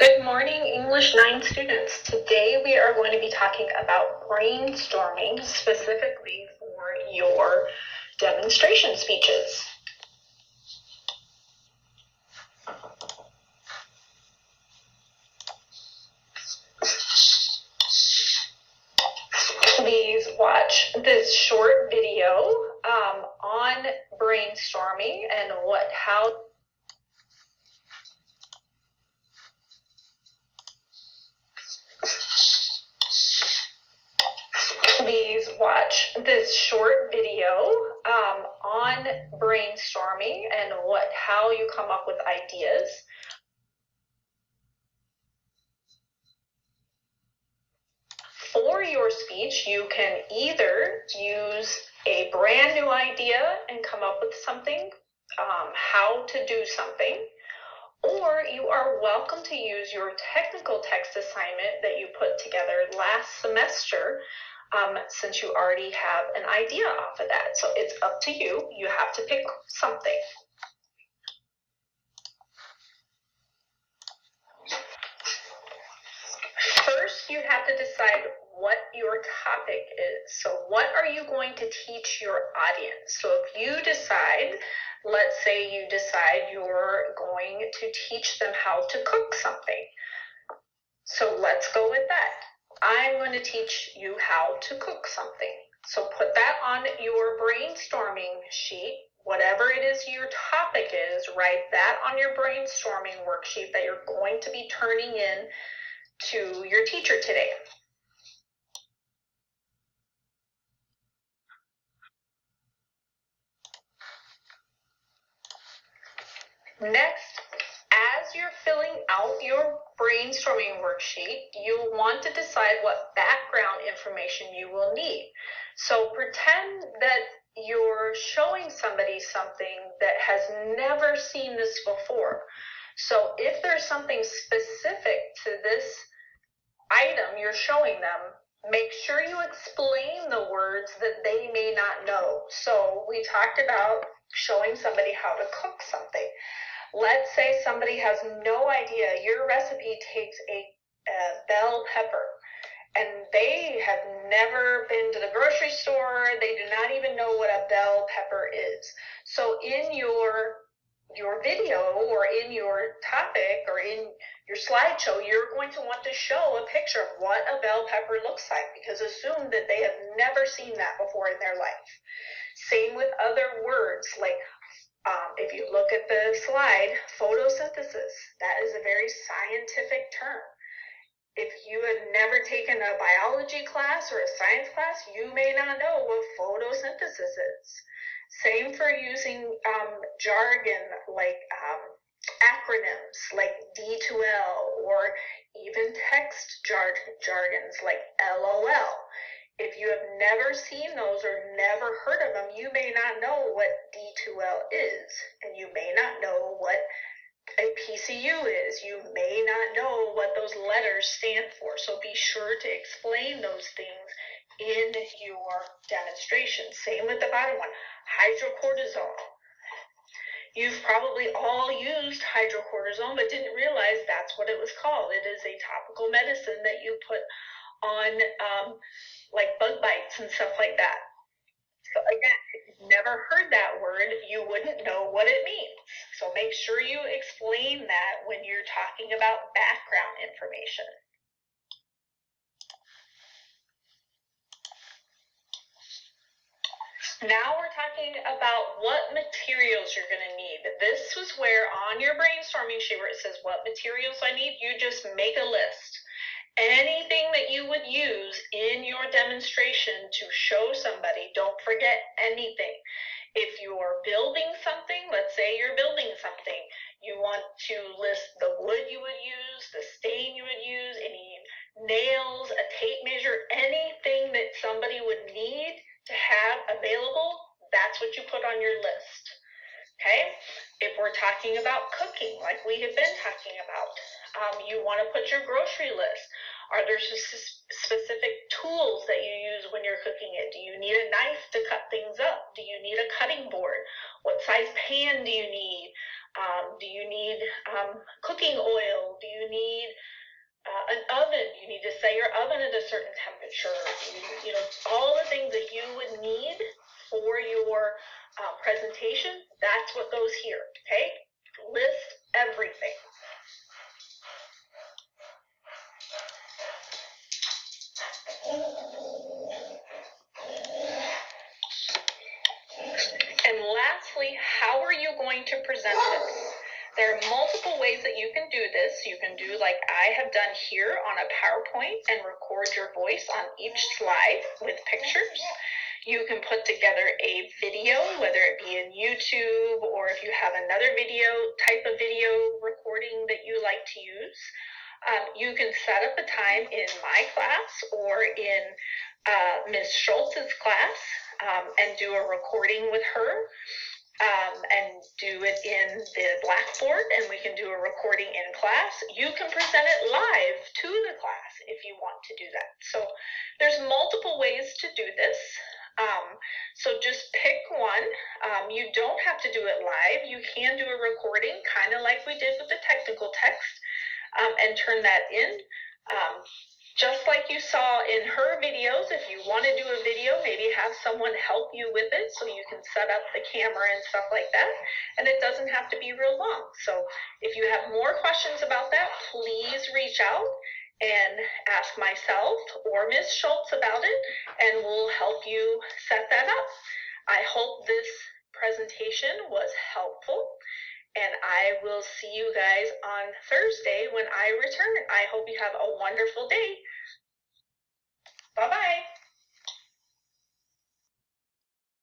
Good morning, English 9 students. Today we are going to be talking about brainstorming, specifically for your demonstration speeches. Please watch this short video on brainstorming and how Please watch this short video on brainstorming and how you come up with ideas. For your speech, you can either use a brand new idea and come up with something, how to do something, or you are welcome to use your technical text assignment that you put together last semester, since you already have an idea off of that. So it's up to you. You have to pick something. First, you have to decide what your topic is. So what are you going to teach your audience? So if you decide, let's say you decide you're going to teach them how to cook something. So let's go with that. I'm going to teach you how to cook something. So put that on your brainstorming sheet. Whatever it is your topic is, write that on your brainstorming worksheet that you're going to be turning in to your teacher today. Next, as you're filling out your brainstorming worksheet, you'll want to decide what background information you will need. So pretend that you're showing somebody something that has never seen this before. So if there's something specific to this item you're showing them, make sure you explain the words that they may not know. So we talked about showing somebody how to cook something. Let's say somebody has no idea. Your recipe takes a bell pepper, and they have never been to the grocery store. They do not even know what a bell pepper is. So in your video or in your topic or in your slideshow, you're going to want to show a picture of what a bell pepper looks like, because assume that they have never seen that before in their life. Same with other words, like if you look at the slide, photosynthesis, that is a very scientific term. If you have never taken a biology class or a science class, you may not know what photosynthesis is. Same for using jargon like acronyms like D2L, or even text jargons like LOL. If you have never seen those or never heard of them, you may not know what D2L is, and you may not know what a PCU is. You may not know what those letters stand for. So be sure to explain those things in your demonstration. Same with the bottom one, hydrocortisone. You've probably all used hydrocortisone, but didn't realize that's what it was called. It is a topical medicine that you put on like bug bites and stuff like that. So again, if you've never heard that word, you wouldn't know what it means. So make sure you explain that when you're talking about background information. Now we're talking about what materials you're going to need. This was where on your brainstorming sheet where it says what materials I need, you just make a list. Anything that you would use in your demonstration to show somebody, don't forget anything. If you're building something, let's say you're building something, you want to list the wood you would use, the stain you would use, any nails, a tape measure, anything that somebody would need to have available, that's what you put on your list. Okay? If we're talking about cooking, like we have been talking about, you want to put your grocery list. Are there specific tools that you use when you're cooking it? Do you need a knife to cut things up? Do you need a cutting board? What size pan do you need? Do you need cooking oil? Do you need an oven? You need to set your oven at a certain temperature. You know, all the things that you would need for your presentation, that's what goes here, okay? List everything. And lastly, how are you going to present this? There are multiple ways that you can do this. You can do like I have done here on a PowerPoint and record your voice on each slide with pictures. You can put together a video, whether it be in YouTube or if you have another type of video recording that you like to use. You can set up a time in my class or in Ms. Schultz's class and do a recording with her and do it in the Blackboard, and we can do a recording in class. You can present it live to the class if you want to do that. So there's multiple ways to do this. So just pick one. You don't have to do it live. You can do a recording, kind of like we did with the technical text, and turn that in. Just like you saw in her videos, if you want to do a video, maybe have someone help you with it so you can set up the camera and stuff like that, and it doesn't have to be real long. So if you have more questions about that, please reach out and ask myself or Ms. Schultz about it, and we'll help you set that up. I hope this presentation was helpful. And I will see you guys on Thursday when I return. I hope you have a wonderful day. Bye-bye.